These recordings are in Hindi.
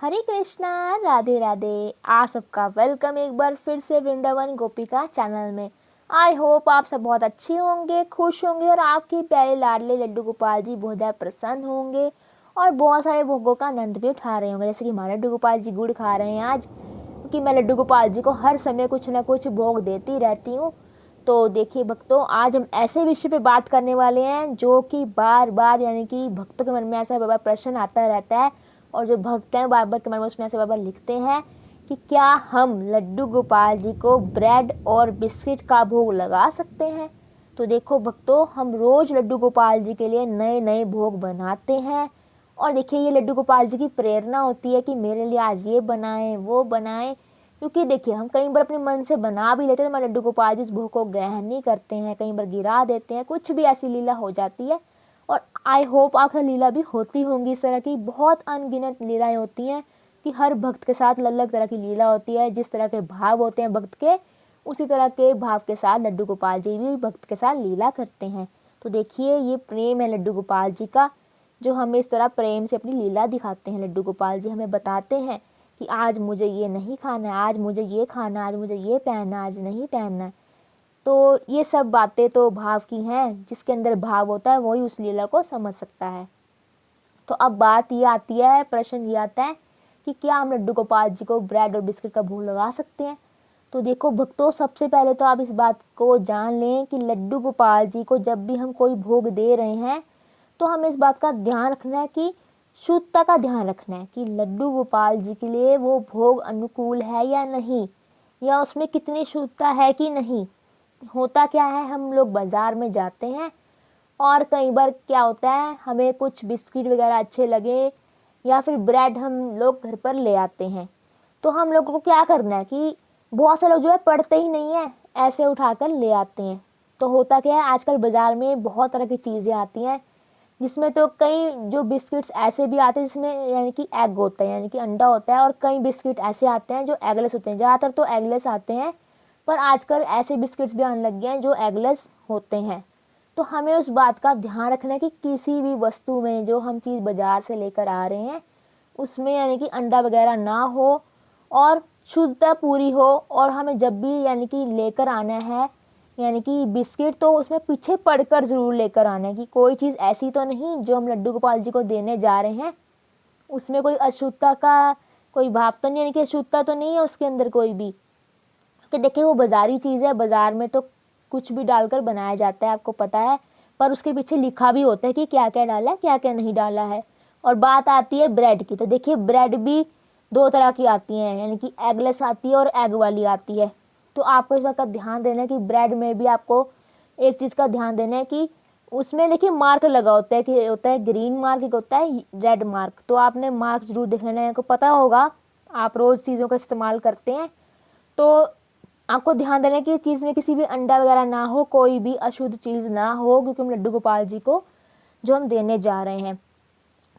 हरे कृष्णा, राधे राधे। आप सबका वेलकम एक बार फिर से वृंदावन गोपिका चैनल में। आई होप आप सब बहुत अच्छे होंगे, खुश होंगे और आपके प्यारे लाडले लड्डू गोपाल जी बहुत ज़्यादा प्रसन्न होंगे और बहुत सारे भोगों का आनंद भी उठा रहे होंगे। जैसे कि हमारे लड्डू गोपाल जी गुड़ खा रहे हैं आज, क्योंकि मैं लड्डू गोपाल जी को हर समय कुछ ना कुछ भोग देती रहती हूँ। तो देखिए भक्तों, आज हम ऐसे विषय पे बात करने वाले हैं जो कि बार बार यानी कि भक्तों के मन में ऐसा बार बार प्रश्न आता रहता है और जो भक्त हैं बार बार के मन में उसमें ऐसे बार बार लिखते हैं कि क्या हम लड्डू गोपाल जी को ब्रेड और बिस्किट का भोग लगा सकते हैं। तो देखो भक्तों, हम रोज लड्डू गोपाल जी के लिए नए नए भोग बनाते हैं और देखिए ये लड्डू गोपाल जी की प्रेरणा होती है कि मेरे लिए आज ये बनाएं वो बनाएं। क्योंकि देखिए हम कई बार अपने मन से बना भी लेते हैं तो हमारे लड्डू गोपाल जी इस भोग को ग्रहण नहीं करते हैं, कई बार गिरा देते हैं, कुछ भी ऐसी लीला हो जाती है। और आई होप आपके लीला भी होती होंगी, इस तरह की बहुत अनगिनत लीलाएं होती हैं कि हर भक्त के साथ अलग अलग तरह की लीला होती है। जिस तरह के भाव होते हैं भक्त के, उसी तरह के भाव के साथ लड्डू गोपाल जी भी भक्त के साथ लीला करते हैं। तो देखिए ये प्रेम है लड्डू गोपाल जी का, जो हमें इस तरह प्रेम से अपनी लीला दिखाते हैं। लड्डू गोपाल जी हमें बताते हैं कि आज मुझे ये नहीं खाना है, आज मुझे ये खाना है, आज मुझे ये पहनना है, आज नहीं पहनना है। तो ये सब बातें तो भाव की हैं, जिसके अंदर भाव होता है वही उस लीला को समझ सकता है। तो अब बात ये आती है, प्रश्न ये आता है कि क्या हम लड्डू गोपाल जी को ब्रेड और बिस्किट का भोग लगा सकते हैं। तो देखो भक्तों, सबसे पहले तो आप इस बात को जान लें कि लड्डू गोपाल जी को जब भी हम कोई भोग दे रहे हैं तो हमें इस बात का ध्यान रखना है कि शुद्धता का ध्यान रखना है कि लड्डू गोपाल जी के लिए वो भोग अनुकूल है या नहीं, या उसमें कितनी शुद्धता है कि नहीं। होता क्या है, हम लोग बाज़ार में जाते हैं और कई बार क्या होता है, हमें कुछ बिस्किट वगैरह अच्छे लगे या फिर ब्रेड हम लोग घर पर ले आते हैं। तो हम लोगों को क्या करना है कि बहुत से लोग जो है पढ़ते ही नहीं है, ऐसे उठाकर ले आते हैं। तो होता क्या है, आजकल बाज़ार में बहुत तरह की चीज़ें आती हैं, जिसमें तो कई जो बिस्किट्स ऐसे भी आते हैं जिसमें यानी कि एग होता है, यानी कि अंडा होता है, और कई बिस्किट ऐसे आते हैं जो एगलेस होते हैं। ज़्यादातर तो एगलेस आते हैं, पर आजकल ऐसे बिस्किट्स भी आने लग गए हैं जो एगलेस होते हैं। तो हमें उस बात का ध्यान रखना है कि किसी भी वस्तु में जो हम चीज़ बाज़ार से लेकर आ रहे हैं उसमें यानी कि अंडा वगैरह ना हो और शुद्धता पूरी हो। और हमें जब भी यानी कि लेकर आना है यानी कि बिस्किट, तो उसमें पीछे पढ़कर ज़रूर लेकर आना है कि कोई चीज़ ऐसी तो नहीं जो हम लड्डू गोपाल जी को देने जा रहे हैं उसमें कोई अशुद्धता का कोई भाव तो नहीं, यानी कि अशुद्धता तो नहीं है उसके अंदर कोई भी। क्योंकि देखिए वो बाज़ारी चीज़ है, बाज़ार में तो कुछ भी डालकर बनाया जाता है, आपको पता है, पर उसके पीछे लिखा भी होता है कि क्या क्या डाला है, क्या क्या नहीं डाला है। और बात आती है ब्रेड की, तो देखिए ब्रेड भी दो तरह की आती हैं, यानी कि एगलेस आती है और एग वाली आती है। तो आपको इस बात का ध्यान देना है कि ब्रेड में भी आपको एक चीज़ का ध्यान देना है कि उसमें देखिए मार्क लगा होता है, कि होता है ग्रीन मार्क, एक होता है रेड मार्क। तो आपने मार्क जरूर देख लेना है, आपको पता होगा, आप रोज़ चीज़ों का इस्तेमाल करते हैं। तो आपको ध्यान देना है कि इस चीज़ में किसी भी अंडा वगैरह ना हो, कोई भी अशुद्ध चीज़ ना हो, क्योंकि हम लड्डू गोपाल जी को जो हम देने जा रहे हैं।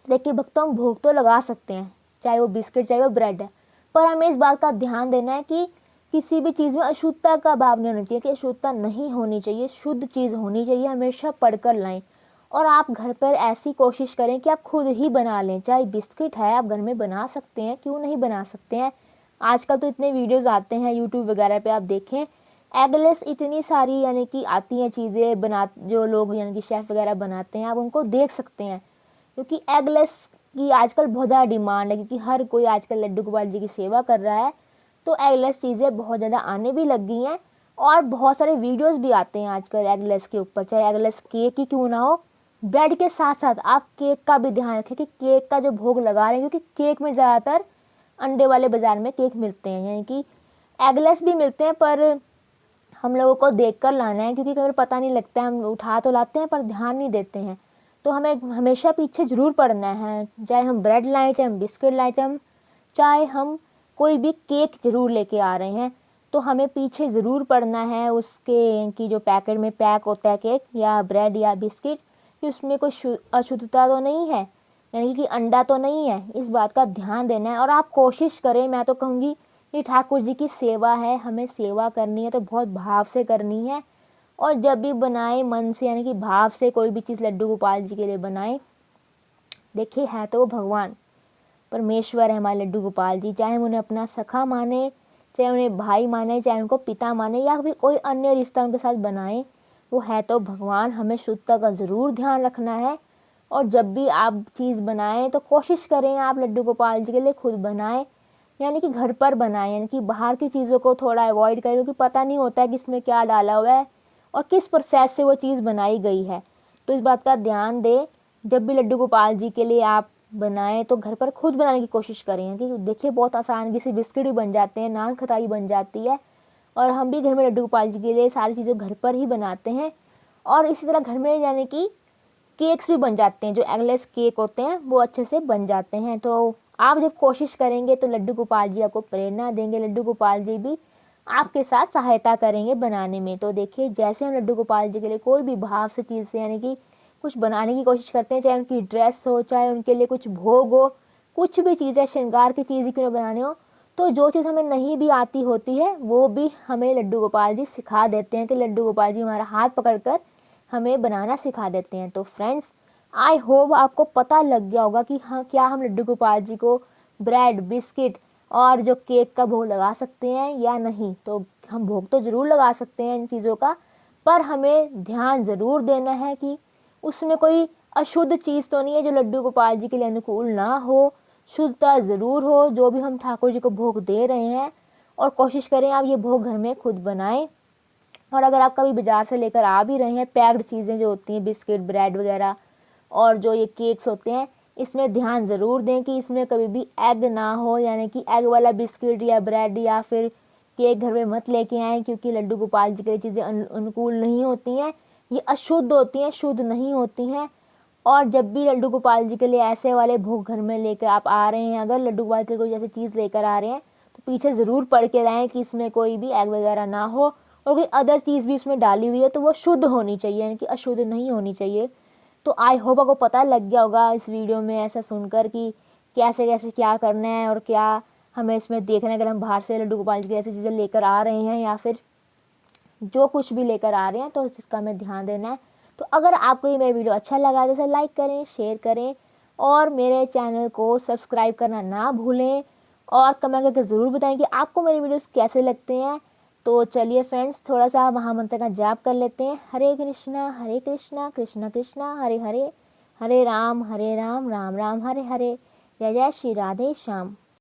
देखिए भक्तों, हम भोग तो लगा सकते हैं, चाहे वो बिस्किट चाहे वो ब्रेड है, पर हमें इस बात का ध्यान देना है कि किसी भी चीज़ में अशुद्धता का भाव नहीं होना चाहिए, कि अशुद्धता नहीं होनी चाहिए, शुद्ध चीज़ होनी चाहिए। हमेशा पढ़कर लाएं और आप घर पर ऐसी कोशिश करें कि आप खुद ही बना लें। चाहे बिस्किट है, आप घर में बना सकते हैं, क्यों नहीं बना सकते हैं। आजकल तो इतने वीडियोज़ आते हैं यूट्यूब वगैरह पे, आप देखें एगलेस इतनी सारी यानी कि आती हैं चीज़ें बना, जो लोग यानी कि शेफ़ वगैरह बनाते हैं, आप उनको देख सकते हैं। क्योंकि एगलेस की आजकल बहुत ज़्यादा डिमांड है, क्योंकि हर कोई आजकल लड्डू गोपाल जी की सेवा कर रहा है। तो एगलेस चीज़ें बहुत ज़्यादा आने भी लग गई हैं और बहुत सारे वीडियोस भी आते हैं आजकल एगलेस के ऊपर, चाहे एगलेस केक ही क्यों ना हो। ब्रेड के साथ साथ आप केक का भी ध्यान रखें कि केक का जो भोग लगा रहे हैं, क्योंकि केक में ज़्यादातर अंडे वाले बाज़ार में केक मिलते हैं, यानी कि एगलेस भी मिलते हैं, पर हम लोगों को देख कर लाना है, क्योंकि कई बार पता नहीं लगता है, हम उठा तो लाते हैं पर ध्यान नहीं देते हैं। तो हमें हमेशा पीछे ज़रूर पड़ना है, चाहे हम ब्रेड लाएं, चाहे हम बिस्किट लाएं, चाहे हम कोई भी केक ज़रूर लेके आ रहे हैं, तो हमें पीछे ज़रूर पड़ना है उसके कि जो पैकेट में पैक होता है केक या ब्रेड या बिस्किट, कि उसमें कोई अशुद्धता तो नहीं है, यानी कि अंडा तो नहीं है। इस बात का ध्यान देना है और आप कोशिश करें, मैं तो कहूँगी ये ठाकुर जी की सेवा है, हमें सेवा करनी है तो बहुत भाव से करनी है। और जब भी बनाए मन से, यानी कि भाव से कोई भी चीज़ लड्डू गोपाल जी के लिए बनाए। देखिए है तो वो भगवान, परमेश्वर है हमारे लड्डू गोपाल जी, चाहे हम उन्हें अपना सखा माने, चाहे उन्हें भाई माने, चाहे उनको पिता माने या फिर कोई अन्य रिश्ता उनके साथ बनाए, वो है तो भगवान। हमें शुद्धता का ज़रूर ध्यान रखना है। और जब भी आप चीज़ बनाएं तो कोशिश करें आप लड्डू गोपाल जी के लिए खुद बनाएं, यानी कि घर पर बनाएं, यानी कि बाहर की चीज़ों को थोड़ा अवॉइड करें, क्योंकि पता नहीं होता है कि इसमें क्या डाला हुआ है और किस प्रोसेस से वो चीज़ बनाई गई है। तो इस बात का ध्यान दें। जब भी लड्डू गोपाल जी के लिए आप बनाएं तो घर पर खुद बनाने की कोशिश करें, क्योंकि देखिए बहुत आसान किसी बिस्किट भी बन जाते हैं, नान खटाई बन जाती है। और हम भी घर में लड्डू गोपाल जी के लिए सारी चीज़ें घर पर ही बनाते हैं। और इसी तरह घर में यानी कि केक्स भी बन जाते हैं, जो एगलेस केक होते हैं वो अच्छे से बन जाते हैं। तो आप जब कोशिश करेंगे तो लड्डू गोपाल जी आपको प्रेरणा देंगे, लड्डू गोपाल जी भी आपके साथ सहायता करेंगे बनाने में। तो देखिए जैसे हम लड्डू गोपाल जी के लिए कोई भी भाव से चीज़ से यानी कि कुछ बनाने की कोशिश करते हैं, चाहे उनकी ड्रेस हो, चाहे उनके लिए कुछ भोग हो, कुछ भी चीज़ है, श्रृंगार की चीज़ ही क्यों बनाने हो, तो जो चीज़ हमें नहीं भी आती होती है वो भी हमें लड्डू गोपाल जी सिखा देते हैं, कि लड्डू गोपाल जी हमारा हाथ पकड़कर हमें बनाना सिखा देते हैं। तो फ्रेंड्स, आई होप आपको पता लग गया होगा कि हाँ क्या हम लड्डू गोपाल जी को ब्रेड, बिस्किट और जो केक का भोग लगा सकते हैं या नहीं। तो हम भोग तो ज़रूर लगा सकते हैं इन चीज़ों का, पर हमें ध्यान ज़रूर देना है कि उसमें कोई अशुद्ध चीज़ तो नहीं है जो लड्डू गोपाल जी के लिए अनुकूल ना हो। शुद्धता ज़रूर हो जो भी हम ठाकुर जी को भोग दे रहे हैं। और कोशिश करें आप ये भोग घर में खुद बनाएं। और अगर आप कभी बाज़ार से लेकर आ भी रहे हैं पैक्ड चीज़ें जो होती हैं, बिस्किट, ब्रेड वगैरह और जो ये केक्स होते हैं, इसमें ध्यान ज़रूर दें कि इसमें कभी भी एग ना हो, यानी कि एग वाला बिस्किट या ब्रेड या फिर केक घर में मत लेके आएँ, क्योंकि लड्डू गोपाल जी के लिए चीज़ें अनुकूल नहीं होती हैं, ये अशुद्ध होती हैं, शुद्ध नहीं होती हैं। और जब भी लड्डू गोपाल जी के लिए ऐसे वाले भोग घर में लेकर आप आ रहे हैं, अगर लड्डू गोपाल जी कोई जैसी चीज़ लेकर आ रहे हैं तो पीछे ज़रूर पढ़ के लाएँ कि इसमें कोई भी एग वगैरह ना हो, और कोई अदर चीज़ भी इसमें डाली हुई है तो वो शुद्ध होनी चाहिए, यानी कि अशुद्ध नहीं होनी चाहिए। तो आई होप आपको पता लग गया होगा इस वीडियो में ऐसा सुनकर कि कैसे कैसे क्या करना है और क्या हमें इसमें देखना है, अगर हम बाहर से लड्डू गोपाल जी की ऐसी चीज़ें लेकर आ रहे हैं या फिर जो कुछ भी लेकर आ रहे हैं, तो इसका हमें ध्यान देना है। तो अगर आपको ये मेरा वीडियो अच्छा लगा तो इसे लाइक करें, शेयर करें और मेरे चैनल को सब्सक्राइब करना ना भूलें। और कमेंट करके ज़रूर बताएं कि आपको मेरे वीडियोस कैसे लगते हैं। तो चलिए फ्रेंड्स, थोड़ा सा महामंत्र का जाप कर लेते हैं। हरे कृष्णा कृष्णा कृष्णा हरे हरे, हरे राम राम राम हरे हरे। जय जय श्री राधे श्याम।